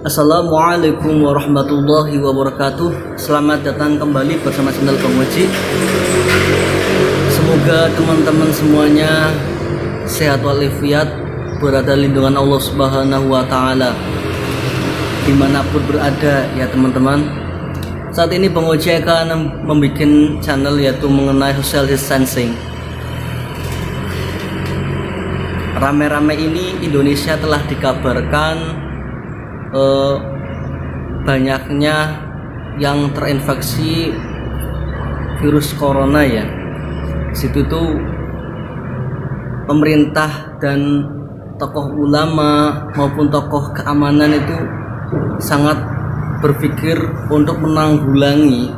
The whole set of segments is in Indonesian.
Assalamualaikum warahmatullahi wabarakatuh. Selamat datang kembali bersama channel Pemuji. Semoga teman-teman semuanya sehat walafiat, berada lindungan Allah Subhanahu wa Ta'ala dimanapun berada ya teman-teman. Saat ini Pemuji akan membuat channel yaitu mengenai social distancing. Rame-rame ini Indonesia telah dikabarkan banyaknya yang terinfeksi virus corona ya. Situ tuh pemerintah dan tokoh ulama maupun tokoh keamanan itu sangat berpikir untuk menanggulangi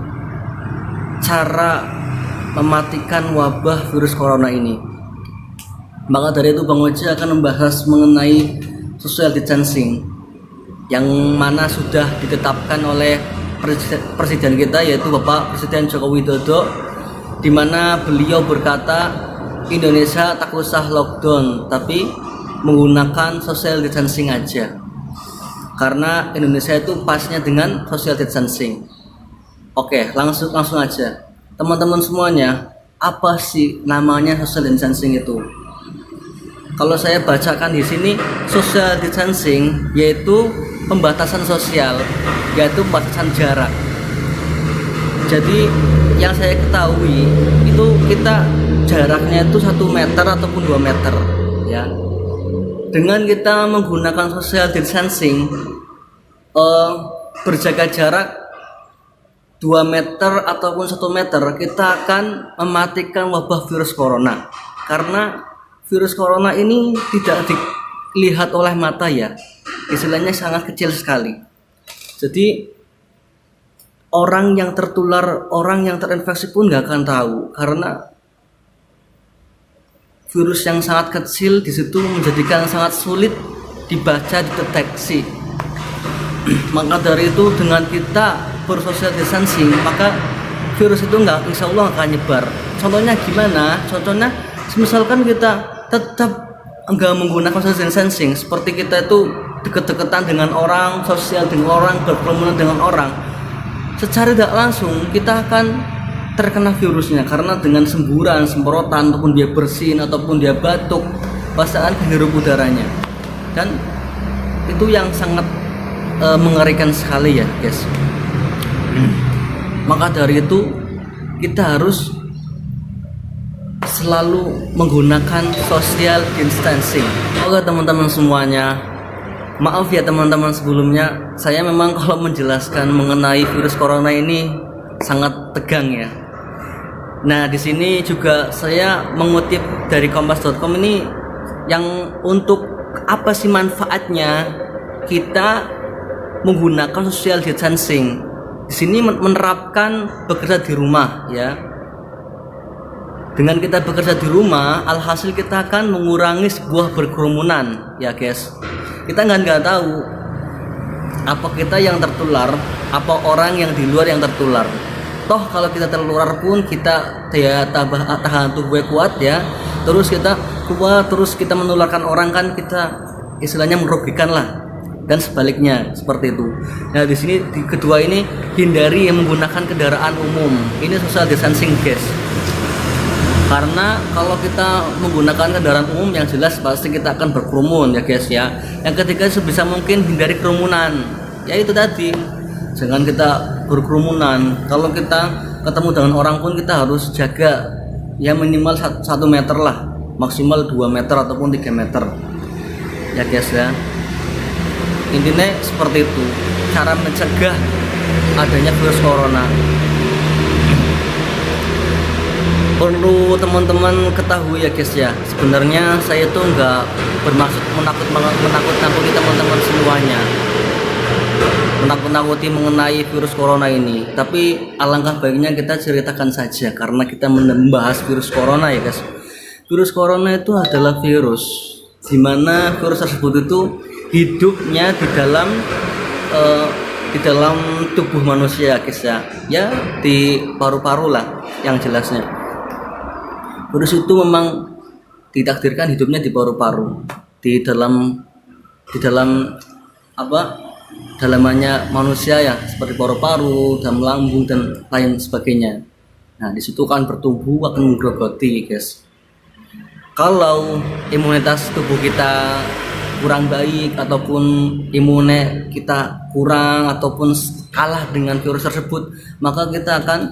cara mematikan wabah virus corona ini. Maka dari itu Bang Oji akan membahas mengenai social distancing yang mana sudah ditetapkan oleh presiden kita yaitu Bapak Presiden Joko Widodo, di mana beliau berkata Indonesia tak usah lockdown tapi menggunakan social distancing aja, karena Indonesia itu pasnya dengan social distancing. Oke, langsung aja teman-teman semuanya, apa sih namanya social distancing itu? Kalau saya bacakan di sini, social distancing yaitu pembatasan sosial, yaitu pembatasan jarak. Jadi yang saya ketahui itu kita jaraknya itu 1 meter ataupun 2 meter ya. Dengan kita menggunakan social distancing, berjaga jarak 2 meter ataupun 1 meter, kita akan mematikan wabah virus corona. Karena virus corona ini tidak dilihat oleh mata ya, istilahnya sangat kecil sekali. Jadi orang yang tertular, orang yang terinfeksi pun nggak akan tahu, karena virus yang sangat kecil di situ menjadikan sangat sulit dibaca, dideteksi. Maka dari itu dengan kita bersosial distancing, maka virus itu insya Allah akan nyebar. Contohnya gimana? Contohnya misalkan kita tetap enggak menggunakan social distancing, seperti kita itu deket-deketan dengan orang, sosial dengan orang, berkerumun dengan orang, secara tidak langsung kita akan terkena virusnya, karena dengan semburan, semprotan, ataupun dia bersin, ataupun dia batuk, pasti akan menghirup udaranya. Dan itu yang sangat mengerikan sekali ya guys. Maka dari itu kita harus selalu menggunakan social distancing. Oke teman-teman semuanya, maaf ya teman-teman sebelumnya, saya memang kalau menjelaskan mengenai virus corona ini sangat tegang ya. Nah di sini juga saya mengutip dari kompas.com ini, yang untuk apa sih manfaatnya kita menggunakan social distancing. Di sini menerapkan bekerja di rumah ya. Dengan kita bekerja di rumah, alhasil kita akan mengurangi sebuah berkerumunan ya guys. Kita nggak tahu apa kita yang tertular, apa orang yang di luar yang tertular. Toh kalau kita tertular pun kita daya tahan tubuh kuat ya. Terus kita kuat, terus kita menularkan orang, kan kita istilahnya merugikan lah. Dan sebaliknya seperti itu. Nah di sini kedua ini, hindari yang menggunakan kendaraan umum. Ini social distancing guys. Karena kalau kita menggunakan kendaraan umum yang jelas pasti kita akan berkerumun ya guys ya. Yang ketiga sebisa mungkin hindari kerumunan. Ya itu tadi, jangan kita berkerumunan. Kalau kita ketemu dengan orang pun kita harus jaga ya, minimal 1 meter lah, maksimal 2 meter ataupun 3 meter ya guys ya. Intinya seperti itu cara mencegah adanya virus corona. Perlu teman-teman ketahui ya guys ya, sebenarnya saya tuh nggak bermaksud menakut-nakuti teman-teman semuanya, menakut-nakuti mengenai virus corona ini. Tapi alangkah baiknya kita ceritakan saja, karena kita membahas virus corona ya guys. Virus corona itu adalah virus, dimana virus tersebut itu hidupnya di dalam tubuh manusia guys ya, ya di paru-paru lah yang jelasnya. Virus itu memang ditakdirkan hidupnya di paru-paru, di dalam dalamannya manusia ya, seperti paru-paru, dalam lambung dan lain sebagainya. Nah, di situ kan bertumbuh akan menggerogoti, guys. Kalau imunitas tubuh kita kurang baik ataupun imune kita kurang ataupun kalah dengan virus tersebut, maka kita akan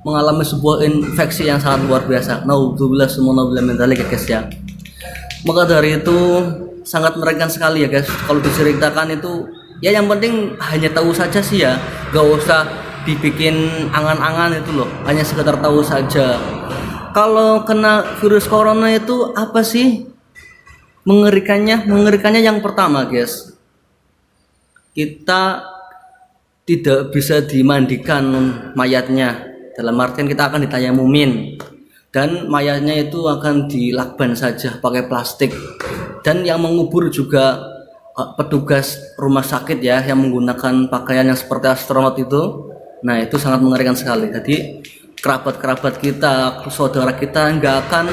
mengalami sebuah infeksi yang sangat luar biasa. Naudzubillah min dzalik, guys ya. Maka dari itu sangat mengerikan sekali ya, guys. Kalau diceritakan itu ya yang penting hanya tahu saja sih ya, gak usah dibikin angan-angan itu loh, hanya sekedar tahu saja. Kalau kena virus corona itu apa sih mengerikannya yang pertama, guys, kita tidak bisa dimandikan mayatnya, dalam artian kita akan ditayamumin dan mayatnya itu akan dilakban saja pakai plastik. Dan yang mengubur juga petugas rumah sakit ya, yang menggunakan pakaian yang seperti astronot itu. Nah, itu sangat mengerikan sekali. Jadi kerabat-kerabat kita, saudara kita nggak akan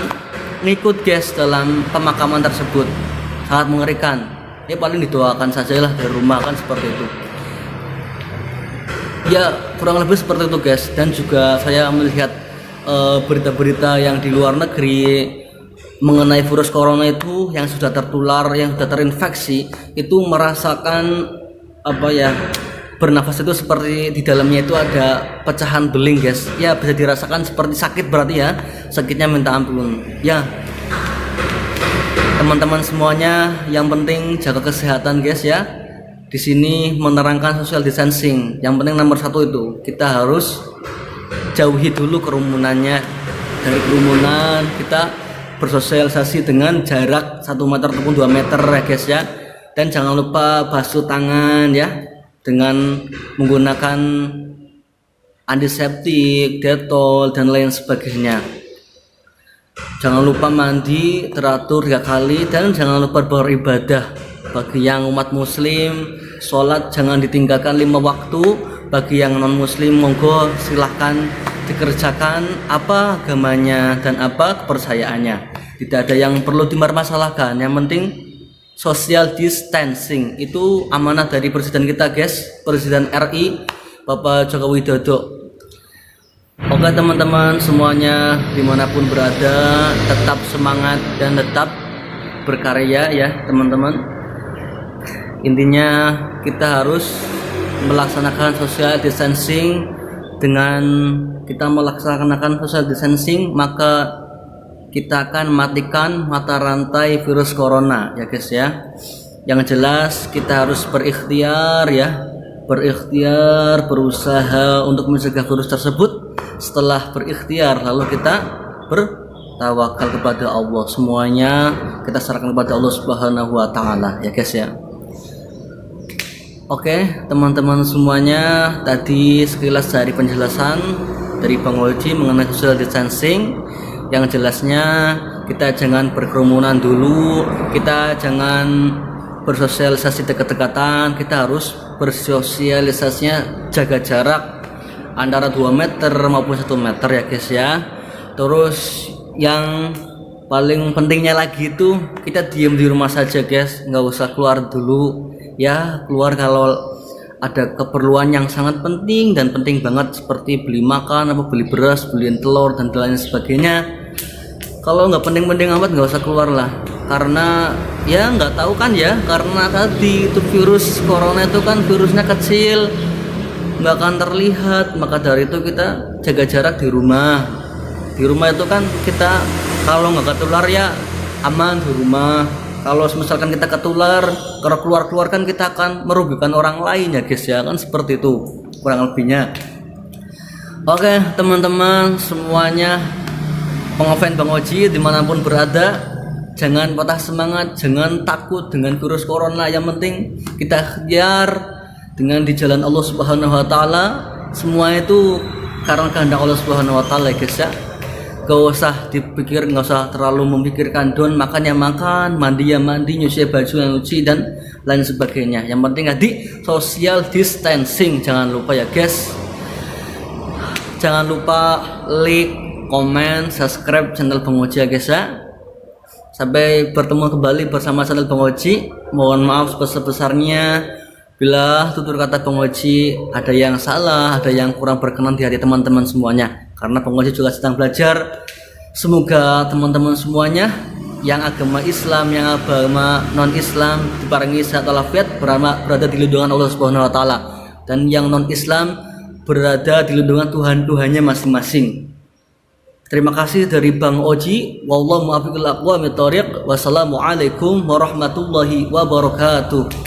ngikut, guys, dalam pemakaman tersebut. Sangat mengerikan. Ya paling didoakan sajalah dari rumah, kan seperti itu. Ya kurang lebih seperti itu, guys. Dan juga saya melihat berita-berita yang di luar negeri mengenai virus corona itu yang sudah tertular, yang sudah terinfeksi itu merasakan bernafas itu seperti di dalamnya itu ada pecahan beling, guys. Ya bisa dirasakan seperti sakit, berarti ya sakitnya minta ampun. Ya teman-teman semuanya, yang penting jaga kesehatan, guys ya. Di sini menerangkan social distancing. Yang penting nomor 1 itu kita harus jauhi dulu kerumunannya. Dari kerumunan kita bersosialisasi dengan jarak 1 meter ataupun 2 meter ya, guys ya. Dan jangan lupa basuh tangan ya dengan menggunakan antiseptik, Dettol dan lain sebagainya. Jangan lupa mandi teratur 3 kali dan jangan lupa beribadah. Bagi yang umat muslim, sholat jangan ditinggalkan 5 waktu. Bagi yang non muslim, monggo silahkan dikerjakan apa agamanya dan apa kepercayaannya. Tidak ada yang perlu dipermasalahkan. Yang penting social distancing itu amanah dari presiden kita, guys, Presiden RI Bapak Joko Widodo. Oke teman-teman semuanya, dimanapun berada, tetap semangat dan tetap berkarya ya teman-teman. Intinya kita harus melaksanakan social distancing. Dengan kita melaksanakan social distancing, maka kita akan matikan mata rantai virus corona ya, guys ya. Yang jelas kita harus berikhtiar ya, berusaha untuk mencegah virus tersebut. Setelah berikhtiar lalu kita bertawakal kepada Allah. Semuanya kita serahkan kepada Allah Subhanahu wa taala ya, guys ya. Oke teman-teman semuanya, tadi sekilas dari penjelasan dari Bang Oji mengenai social distancing. Yang jelasnya kita jangan berkerumunan dulu, kita jangan bersosialisasi dekat-dekatan, kita harus bersosialisasinya jaga jarak antara 2 meter maupun 1 meter ya, guys ya. Terus yang paling pentingnya lagi itu kita diem di rumah saja, guys, nggak usah keluar dulu ya. Keluar kalau ada keperluan yang sangat penting dan penting banget, seperti beli makan, beli beras, beliin telur dan lain sebagainya. Kalau nggak penting-penting amat nggak usah keluar lah, karena ya nggak tahu kan ya, karena tadi itu virus corona itu kan virusnya kecil, nggak akan terlihat. Maka dari itu kita jaga jarak di rumah. Di rumah itu kan kita kalau nggak ketular ya aman di rumah. Kalau misalkan kita ketular, kalau keluar kan kita akan merugikan orang lain ya, guys ya, kan seperti itu kurang lebihnya. Oke teman-teman semuanya, pengefan Bang Oji dimanapun berada, jangan patah semangat, jangan takut dengan virus corona. Yang penting kita ikhtiar dengan di jalan Allah Subhanahu wa taala. Semua itu karena kehendak Allah Subhanahu wa taala, guys ya. Gak usah dipikir, gak usah terlalu memikirkan don, makan ya makan, mandi ya mandi, nyuci baju ya nyuci dan lain sebagainya. Yang penting tadi social distancing, jangan lupa ya, guys. Jangan lupa like, komen, subscribe channel Bang Oji ya, guys ya. Sampai bertemu kembali bersama channel Bang Oji. Mohon maaf sebesar-besarnya Bila tutur kata Bang Oji ada yang salah, ada yang kurang berkenan di hati teman-teman semuanya, karena Bang Oji juga sedang belajar. Semoga teman-teman semuanya yang agama Islam, yang agama non-Islam diparingi sehat walafiat, berada di lindungan Allah Subhanahu wa taala, dan yang non-Islam berada di lindungan Tuhan-Tuhannya masing-masing. Terima kasih dari Bang Oji. Wallahu muwaffiq ila aqwamit thoriq. Wassalamualaikum warahmatullahi wabarakatuh.